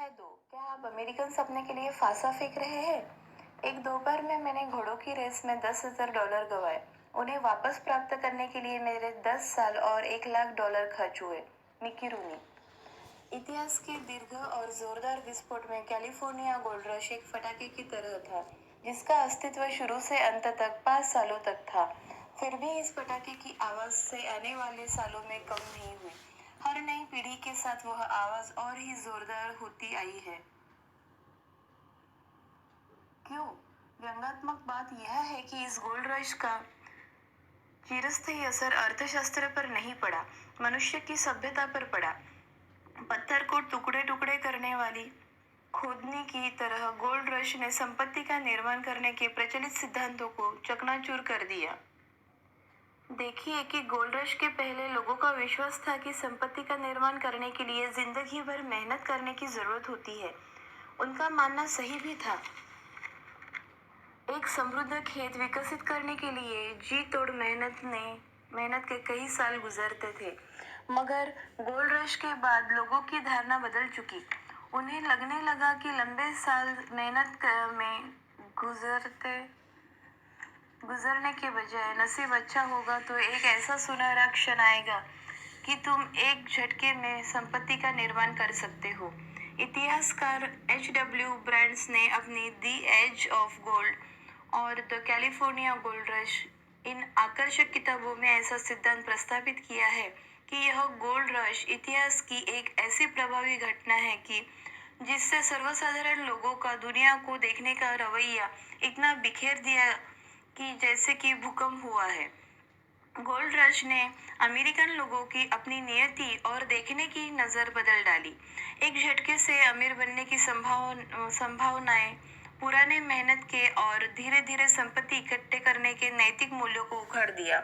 अध्याय 2। क्या आप अमेरिकन सपने के लिए फांसा फेंक रहे हैं? एक दोपहर में मैंने घोड़ों की रेस में $10,000 गंवाए। उन्हें वापस प्राप्त करने के लिए मेरे 10 साल और $1,00,000 खर्च हुए। मिकी रूनी। इतिहास के दीर्घ और जोरदार विस्फोट में कैलिफोर्निया गोल्ड रश एक फटाके की तरह था, जिसका अस्तित्व शुरू से अंत तक 5 सालों तक था। फिर भी इस पटाखे की आवाज से आने वाले सालों में कम नहीं हुई। हर नई पीढ़ी के साथ वह आवाज और ही जोरदार होती आई है। क्यों? व्यंग्यात्मक बात यह है कि इस गोल्ड रश का चिरस्थायी असर अर्थशास्त्र पर नहीं पड़ा, मनुष्य की सभ्यता पर पड़ा। पत्थर को टुकड़े टुकड़े करने वाली खोदनी की तरह गोल्ड रश ने संपत्ति का निर्माण करने के प्रचलित सिद्धांतों को चकनाचूर कर दिया। देखिए कि गोल्ड रश के पहले लोगों का विश्वास था कि संपत्ति का निर्माण करने के लिए जिंदगी भर मेहनत करने की जरूरत होती है। उनका मानना सही भी था। एक समृद्ध खेत विकसित करने के लिए जी तोड़ मेहनत के कई साल गुजरते थे। मगर गोल्ड रश के बाद लोगों की धारणा बदल चुकी। उन्हें लगने लगा कि लंबे साल में गुजरने के बजाय नसीब अच्छा होगा तो एक ऐसा सुनहरा क्षण आएगा कि तुम एक झटके में संपत्ति का निर्माण कर सकते हो। इतिहासकार H.W. ब्रांड्स ने अपनी द एज ऑफ गोल्ड और the California gold rush in आकर्षक किताबों में ऐसा सिद्धांत प्रस्तावित किया है कि यह गोल्ड रश इतिहास की एक ऐसी प्रभावी घटना है कि जिससे सर्वसाधारण लोगों का दुनिया को देखने का रवैया इतना बिखेर दिया कि जैसे कि भूकंप हुआ है। गोल्ड रश ने अमेरिकन लोगों की अपनी नियति और देखने की नज़र बदल डाली। एक झटके से अमीर बनने की संभावनाएं पुराने मेहनत के और धीरे धीरे संपत्ति इकट्ठे करने के नैतिक मूल्यों को उखाड़ दिया।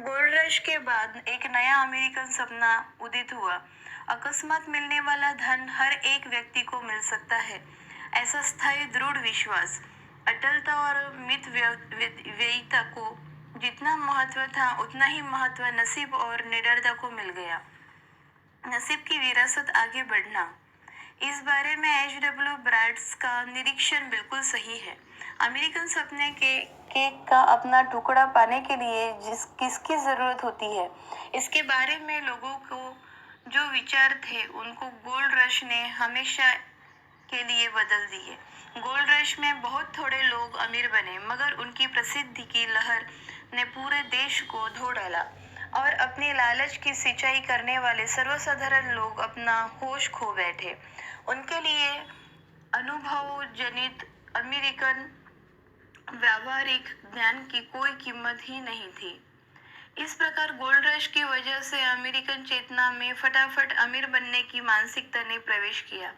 गोल्ड रश के बाद एक नया अमेरिकन सपना उदित हुआ। अकस्मात मिलने वाला धन हर एक व्यक्ति को मिल सकता है, ऐसा स्थायी दृढ़ विश्वास। अटलता और मित व्ययिता को जितना महत्व था उतना ही महत्व नसीब और निडरता को मिल गया। नसीब की विरासत आगे बढ़ना। इस बारे में H.W. ब्रांड्स का निरीक्षण बिल्कुल सही है। अमेरिकन सपने के केक का अपना टुकड़ा पाने के लिए किसकी जरूरत होती है, इसके बारे में लोगों को जो विचार थे उनको गोल्ड रश ने हमेशा के लिए बदल दिए। गोल्ड रश में बहुत थोड़े लोग अमीर बने, मगर उनकी प्रसिद्धि की लहर ने पूरे देश को धो डाला और अपनी लालच की सिंचाई करने वाले सर्वसाधारण लोग अपना होश खो बैठे। उनके लिए अनुभव जनित अमेरिकन व्यावहारिक ज्ञान की कोई कीमत ही नहीं थी। इस प्रकार गोल्ड रश की वजह से अमेरिकन चेतना में फटाफट अमीर बनने की मानसिकता ने प्रवेश किया।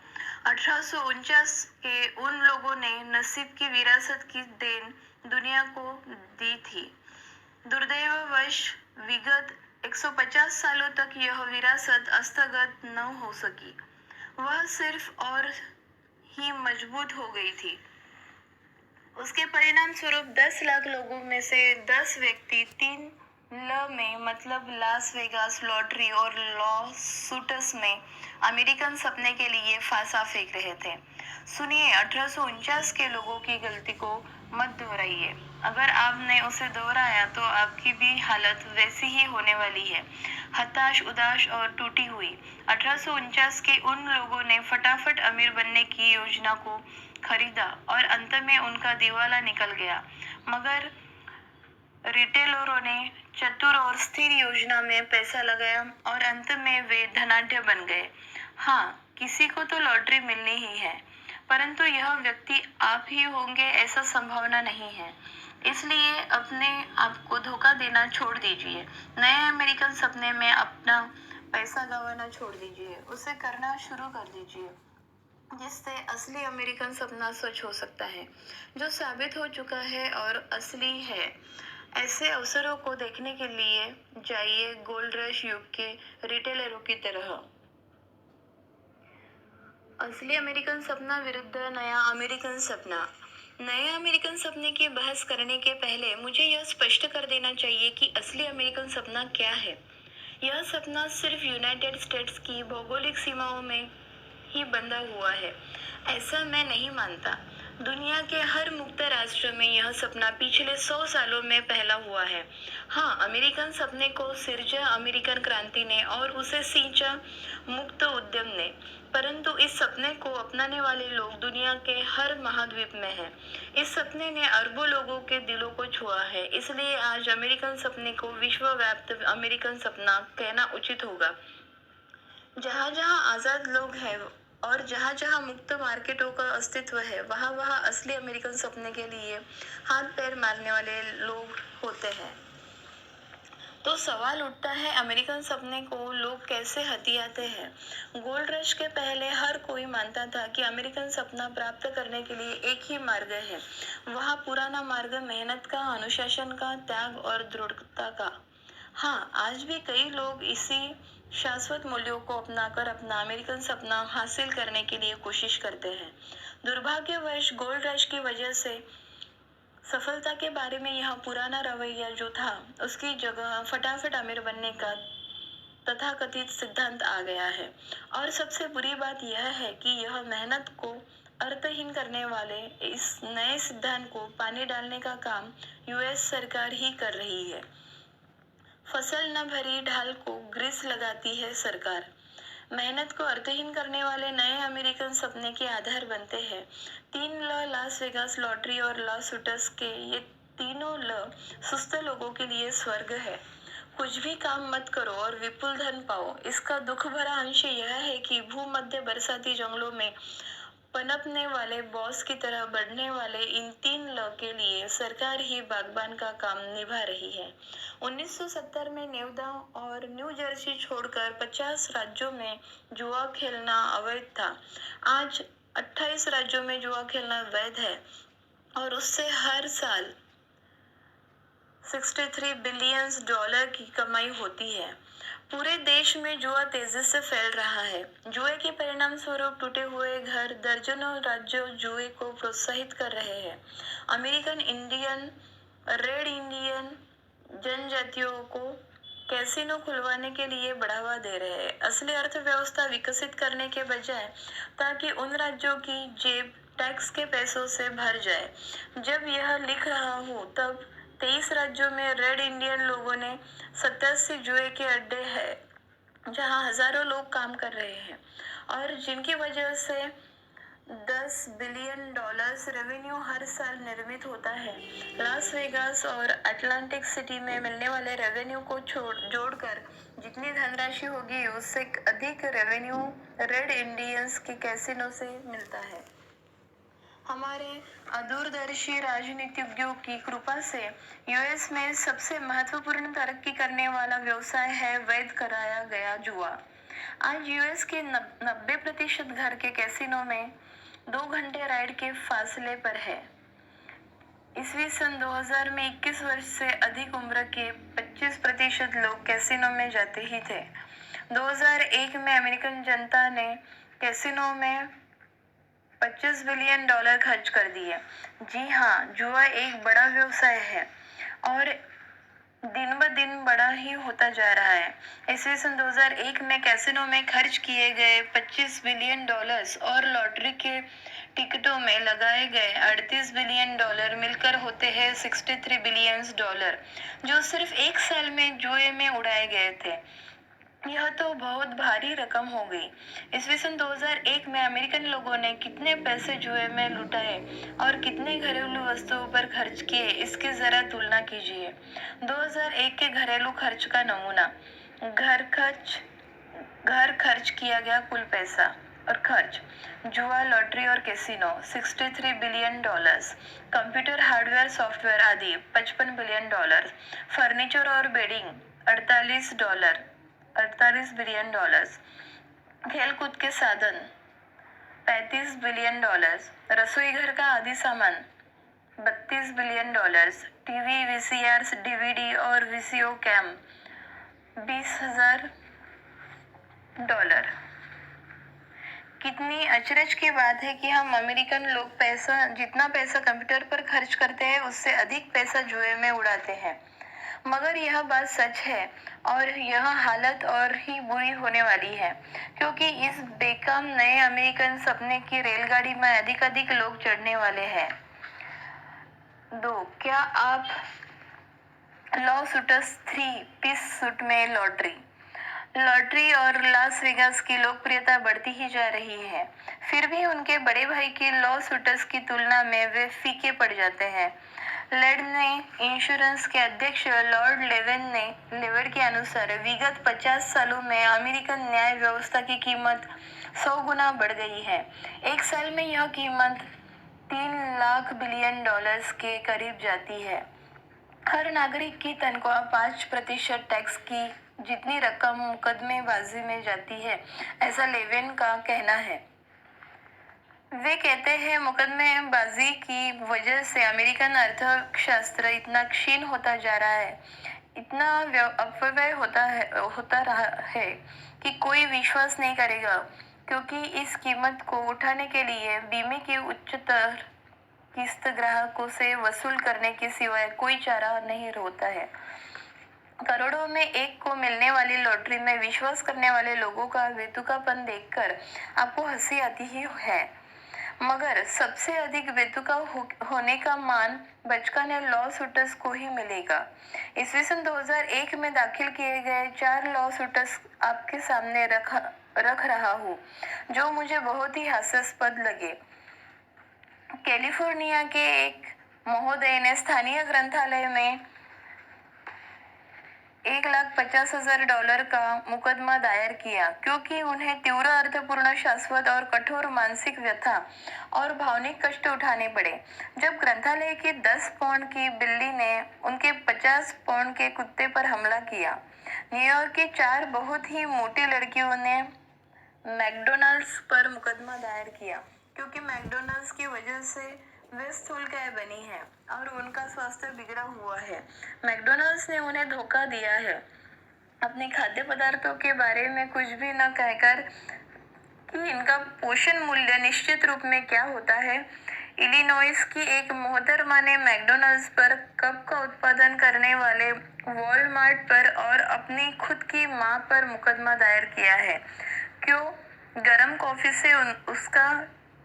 1849 के उन लोगों ने नसीब की विरासत की देन दुनिया को दी थी। दुर्दैववश विगत 150 सालों तक यह विरासत हस्तगत न हो सकी। वह सिर्फ और ही मजबूत हो गई थी। उसके परिणाम स्वरूप 10 लाख लोगों में से 10 व्यक्ति 3 ल में मतलब लास वेगास लॉटरी और लॉसूट्स में अमेरिकन सपने के लिए फांसा फेंक रहे थे। सुनिए, 1849 के लोगों की गलती को मत दोहराइए। अगर आपने उसे दोहराया तो आपकी भी हालत वैसी ही होने वाली है, हताश, उदास और टूटी हुई। 1849 के उन लोगों ने फटाफट अमीर बनने की योजना को खरीदा और अंत में उनका दिवाला निकल गया। मगर रिटेलरों ने चतुर और स्थिर योजना में पैसा लगाया और अंत में वे धनाढ्य बन गए। हाँ, किसी को तो लॉटरी मिलनी ही है, परंतु यह व्यक्ति आप ही होंगे ऐसा संभावना नहीं है। इसलिए अपने आप को धोखा देना छोड़ दीजिए। नए अमेरिकन सपने में अपना पैसा गंवाना छोड़ दीजिए। उसे करना शुरू कर दीजिए, जिससे असली अमेरिकन सपना सच हो सकता है, जो साबित हो चुका है और असली है। ऐसे अवसरों को देखने के लिए जाइए गोल्ड रश युग के रिटेलरों की तरह। असली अमेरिकन सपना विरुद्ध नया अमेरिकन सपना। नए अमेरिकन सपने की बहस करने के पहले मुझे यह स्पष्ट कर देना चाहिए कि असली अमेरिकन सपना क्या है। यह सपना सिर्फ यूनाइटेड स्टेट्स की भौगोलिक सीमाओं में ही बंधा हुआ है, ऐसा मैं नहीं मानता। दुनिया के हर मुक्त राष्ट्र में यह सपना पिछले 100 सालों में फैला हुआ है। हाँ, अमेरिकन सपने को सिरजा अमेरिकन क्रांति ने और उसे सींचा मुक्त उद्यम ने, परंतु इस सपने को अपनाने वाले लोग दुनिया के हर महाद्वीप में हैं। इस सपने ने अरबों लोगों के दिलों को छुआ है, इसलिए आज अमेरिकन सपने को विश्वव्याप्त अमेरिकन सपना कहना उचित होगा। जहाँ जहाँ आजाद लोग हैं और जहाँ जहाँ मुक्त मार्केटों का अस्तित्व है, वहाँ वहाँ असली अमेरिकन सपने के लिए हाथ पैर मारने वाले लोग होते हैं। तो सवाल उठता है, अमेरिकन सपने को लोग कैसे हथियाते हैं? गोल्ड रश के पहले हर कोई मानता था कि अमेरिकन सपना प्राप्त करने के लिए एक ही मार्ग है। वह पुराना मार्ग मेहनत का, अनुशासन का, त्याग और दृढ़ता का। हाँ, आज भी कई लोग इसी शाश्वत मूल्यों को अपनाकर अपना अमेरिकन सपना हासिल करने के लिए कोशिश करते हैं। दुर्भाग्यवश गोल्ड रश की वजह से सफलता के बारे में यह पुराना रवैया जो था, उसकी जगह फटाफट अमीर बनने का तथाकथित सिद्धांत आ गया है। और सबसे बुरी बात यह है कि यह मेहनत को अर्थहीन करने वाले इस नए सिद्धांत को पानी डालने का काम यूएस सरकार ही कर रही है। फसल न भरी ढाल को ग्रीस लगाती है सरकार। मेहनत को अर्थहीन करने वाले नए अमेरिकन सपने के आधार बनते हैं। 3 ल लास वेगास लॉटरी और लॉस वेगास के ये तीनों ल सुस्त लोगों के लिए स्वर्ग है। कुछ भी काम मत करो और विपुल धन पाओ। इसका दुख भरा अंश यह है कि भूमध्य बरसाती जंगलों में पनपने वाले बॉस की तरह बढ़ने वाले इन 3 ल के लिए सरकार ही बागबान का काम निभा रही है। 1970 में नेवादा और न्यू जर्सी छोड़कर 50 राज्यों में जुआ खेलना अवैध था। आज 28 राज्यों में जुआ खेलना वैध है और उससे हर साल $63 बिलियन की कमाई होती है। पूरे देश में जुआ तेजी से फैल रहा है। जुए के परिणाम स्वरूप टूटे हुए घर, दर्जनों राज्य जुए को प्रोत्साहित कर रहे हैं। अमेरिकन इंडियन, रेड इंडियन जनजातियों को कैसीनो खुलवाने के लिए बढ़ावा दे रहे हैं, असली अर्थव्यवस्था विकसित करने के बजाय, ताकि उन राज्यों की जेब टैक्स के पैसों से भर जाए। जब यह लिख रहा हूँ तब 23 राज्यों में रेड इंडियन लोगों ने 87 जुए के अड्डे हैं जहां हजारों लोग काम कर रहे हैं और जिनकी वजह से $10 बिलियन रेवेन्यू हर साल निर्मित होता है। लास वेगास और अटलांटिक सिटी में मिलने वाले रेवेन्यू को जोड़कर जितनी धनराशि होगी, उससे अधिक रेवेन्यू रेड इंडियंस के कैसीनो से मिलता है। हमारे दूरदर्शी राजनीतिज्ञों की कृपा से यूएस में सबसे महत्वपूर्ण तरक्की करने वाला व्यवसाय है वैध कराया गया जुआ। आज यूएस के 90% घर के कैसीनो में 2 घंटे राइड के फासले पर है। ईस्वी सन 2000 में 21 वर्ष से अधिक उम्र के 25% लोग कैसीनो में जाते ही थे। 2001 में अमेरिकन जनता ने कैसीनो में $25 बिलियन खर्च कर दिए। जी हाँ, जुआ एक बड़ा व्यवसाय है और दिन ब दिन बड़ा ही होता जा रहा है। ईस्वी सन 2001 में कैसीनो में खर्च किए गए $25 बिलियन और लॉटरी के टिकटों में लगाए गए $38 बिलियन मिलकर होते हैं $63 बिलियन, जो सिर्फ एक साल में जुए में उड़ाए गए थे। यह तो बहुत भारी रकम हो गई। ईस्वी सन 2001 में अमेरिकन लोगों ने कितने पैसे जुए में लुटाए और कितने घरेलू वस्तुओं पर खर्च किए, इसकी जरा तुलना कीजिए। 2001 के घरेलू खर्च का नमूना। घर खर्च किया गया कुल पैसा और खर्च: जुआ, लॉटरी और casino $63 billion, computer hardware software आदि $55 बिलियन, फर्नीचर और बेडिंग $48 बिलियन, खेलकूद के साधन $35 बिलियन, रसोई घर का आदि सामान $32 बिलियन, टीवी, वीसीआर, डीवीडी और वीसीओ कैम $20,000। कितनी अचरज की बात है कि हम अमेरिकन लोग जितना पैसा कंप्यूटर पर खर्च करते हैं, उससे अधिक पैसा जुए में उड़ाते हैं। मगर यह बात सच है और यह हालत और ही बुरी होने वाली है, क्योंकि इस बेकाम नए अमेरिकन सपने की रेलगाड़ी में अधिक लोग चढ़ने वाले हैं। 2. क्या आप लॉसूटस 3 पीस सूट में लॉटरी और लास वेगास की लोकप्रियता बढ़ती ही जा रही है, फिर भी उनके बड़े भाई की लॉसूटस की तुलना में वे फीके पड़ जाते हैं। लेड ने इंश्योरेंस के अध्यक्ष लॉर्ड लेवेड के अनुसार विगत 50 सालों में अमेरिकन न्याय व्यवस्था की कीमत 100 गुना बढ़ गई है। एक साल में यह कीमत 3 लाख बिलियन डॉलर्स के करीब जाती है। हर नागरिक की तनख्वाह 5% टैक्स की जितनी रकम मुकदमेबाजी में जाती है, ऐसा लेविन का कहना है। वे कहते हैं मुकदमेबाजी की वजह से अमेरिकन अर्थशास्त्र इतना क्षीण होता जा रहा है, इतना अपव्यय होता रहा है कि कोई विश्वास नहीं करेगा, क्योंकि इस कीमत को उठाने के लिए बीमे की उच्चतर किस्त ग्राहकों से वसूल करने के सिवाय कोई चारा नहीं होता है। करोड़ों में एक को मिलने वाली लॉटरी में विश्वास करने वाले लोगों का बेतुकापन देखकर आपको हंसी आती ही है, मगर सबसे अधिक बेतुका होने का मान बचकाने लॉसूटस को ही मिलेगा। ईस्वी 2001 में दाखिल किए गए 4 लॉसूटस आपके सामने रख रहा हूँ, जो मुझे बहुत ही हास्यास्पद लगे। कैलिफोर्निया के एक महोदय ने स्थानीय ग्रंथालय में $1,50,000 का मुकदमा दायर किया, क्योंकि उन्हें तीव्र अर्थपूर्ण शाश्वत और कठोर मानसिक व्यथा और भावनिक कष्ट उठाने पड़े जब ग्रंथालय की 10 पाउंड की बिल्ली ने उनके 50 पाउंड के कुत्ते पर हमला किया। न्यूयॉर्क की 4 बहुत ही मोटी लड़कियों ने मैकडॉनल्ड्स पर मुकदमा दायर किया, क्योंकि मैकडॉनल्ड्स की वजह से वे स्थूलकाय बनी है और उनका स्वास्थ्य बिगड़ा हुआ है। मैकडॉनल्ड्स ने उन्हें धोखा दिया है, अपने खाद्य पदार्थों के बारे में कुछ भी न कहकर कि इनका पोषण मूल्य निश्चित रूप में क्या होता है। इलिनॉइस की एक मोहतरमा ने मैकडॉनल्ड्स पर कप का उत्पादन करने वाले वॉलमार्ट पर और अपनी खुद की मां पर मुकदमा दायर किया है। क्यों? गर्म कॉफी से उसका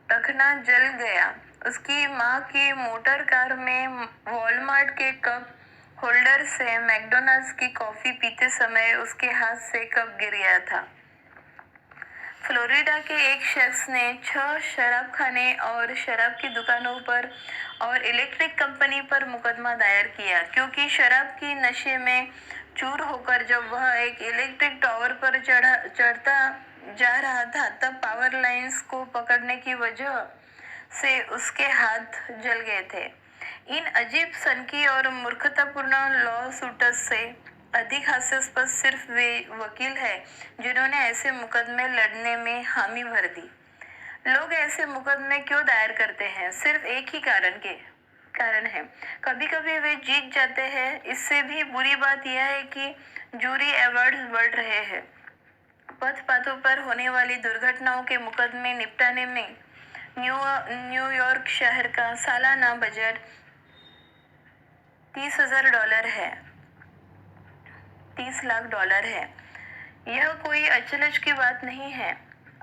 टखना जल गया। उसकी मां की मोटर कार में वॉलमार्ट के कप होल्डर से मैकडॉनल्ड्स की कॉफी पीते समय उसके हाथ से कप गिर गया था। फ्लोरिडा के एक शख्स ने 6 शराब खाने और शराब की दुकानों पर और इलेक्ट्रिक कंपनी पर मुकदमा दायर किया, क्योंकि शराब की नशे में चूर होकर जब वह एक इलेक्ट्रिक टावर पर चढ़ता जा रहा था, तब पावर लाइंस को पकड़ने की वजह से उसके हाथ जल गए थे। इन अजीब सनकी और मूर्खतापूर्ण लॉसूट्स से अधिक हास्यास्पद सिर्फ वे वकील हैं जिन्होंने ऐसे मुकदमे लड़ने में हामी भर दी। लोग ऐसे मुकदमे क्यों दायर करते हैं? सिर्फ एक ही कारण है, कभी कभी वे जीत जाते हैं। इससे भी बुरी बात यह है कि जूरी अवार्ड्स बढ़ रहे हैं। पथपाथों पर होने वाली दुर्घटनाओं के मुकदमे निपटाने में न्यूयॉर्क शहर का सालाना बजट $30,000 है, $30 लाख है। यह कोई अचरज की बात नहीं है।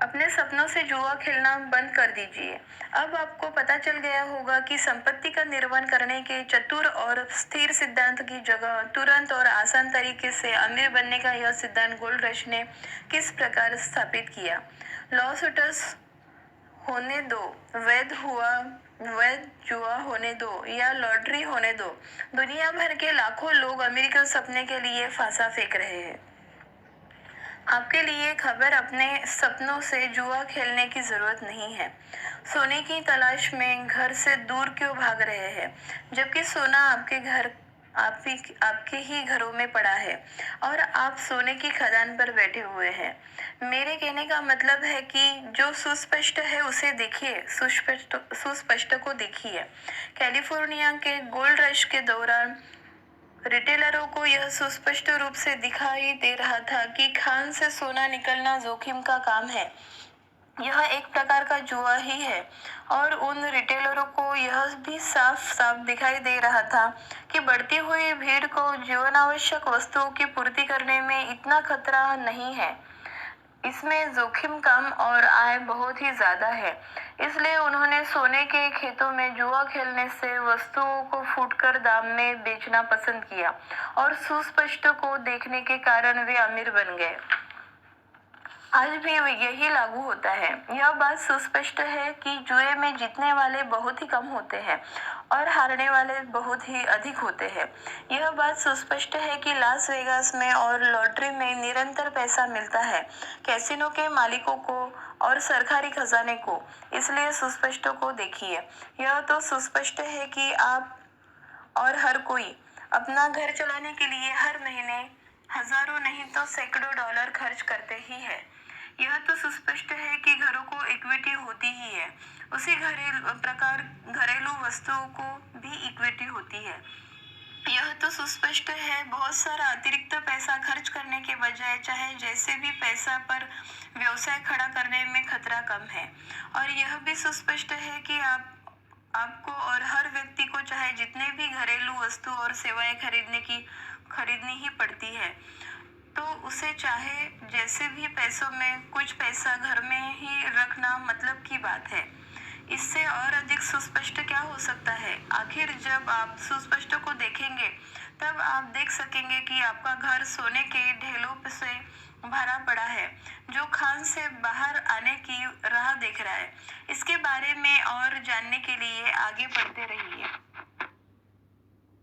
अपने सपनों से जुआ खेलना बंद कर दीजिए। अब आपको पता चल गया होगा कि संपत्ति का निर्माण करने के चतुर और स्थिर सिद्धांत की जगह तुरंत और आसान तरीके से अमीर बनने का यह सिद्धांत गोल्ड रश ने किस प्रकार स्थापित किया। लॉसूट्स होने दो, वैध जुआ होने दो या लॉटरी होने दो, दुनिया भर के लाखों लोग अमेरिकन सपने के लिए फांसा फेंक रहे हैं। आपके लिए खबर, अपने सपनों से जुआ खेलने की जरूरत नहीं है। सोने की तलाश में घर से दूर क्यों भाग रहे हैं, जबकि सोना आपके ही घरों में पड़ा है और आप सोने की खदान पर बैठे हुए हैं। मेरे कहने का मतलब है कि जो सुस्पष्ट है उसे देखिए, सुस्पष्ट को देखिए। कैलिफोर्निया के गोल्ड रश के दौरान रिटेलरों को यह सुस्पष्ट रूप से दिखाई दे रहा था कि खान से सोना निकलना जोखिम का काम है। यह एक प्रकार का जुआ ही है। और उन रिटेलरों को यह भी साफ साफ दिखाई दे रहा था कि बढ़ती हुई भीड़ को जीवनावश्यक वस्तुओं की पूर्ति करने में इतना खतरा नहीं है। इसमें जोखिम कम और आय बहुत ही ज्यादा है। इसलिए उन्होंने सोने के खेतों में जुआ खेलने से वस्तुओं को फूटकर दाम में बेचना पसंद किया और सुस्पष्ट को देखने के कारण वे अमीर बन गए। आज भी यही लागू होता है। यह बात सुस्पष्ट है कि जुए में जीतने वाले बहुत ही कम होते हैं और हारने वाले बहुत ही अधिक होते हैं। यह बात सुस्पष्ट है कि लास वेगास में और लॉटरी में निरंतर पैसा मिलता है कैसीनो के मालिकों को और सरकारी खजाने को। इसलिए सुस्पष्ट को देखिए। यह तो सुस्पष्ट है कि आप और हर कोई अपना घर चलाने के लिए हर महीने हजारों नहीं तो सैकड़ों डॉलर खर्च करते ही है। यह तो सुस्पष्ट है कि घरों को इक्विटी होती ही है। उसी घरेलू वस्तुओं को भी इक्विटी होती है। यह तो सुस्पष्ट है बहुत सारा अतिरिक्त पैसा खर्च करने के बजाय चाहे जैसे भी पैसा पर व्यवसाय खड़ा करने में खतरा कम है। और यह भी सुस्पष्ट है कि आपको और हर व्यक्ति को चाहे जितने भी घरेलू वस्तु और सेवाएं खरीदनी ही पड़ती है तो उसे चाहे जैसे भी पैसों में कुछ पैसा घर में ही रखना मतलब की बात है। इससे और अधिक सुस्पष्ट क्या हो सकता है। आखिर जब आप सुस्पष्ट को देखेंगे तब आप देख सकेंगे कि आपका घर सोने के ढेलों से भरा पड़ा है जो खान से बाहर आने की राह देख रहा है। इसके बारे में और जानने के लिए आगे बढ़ते रहिए।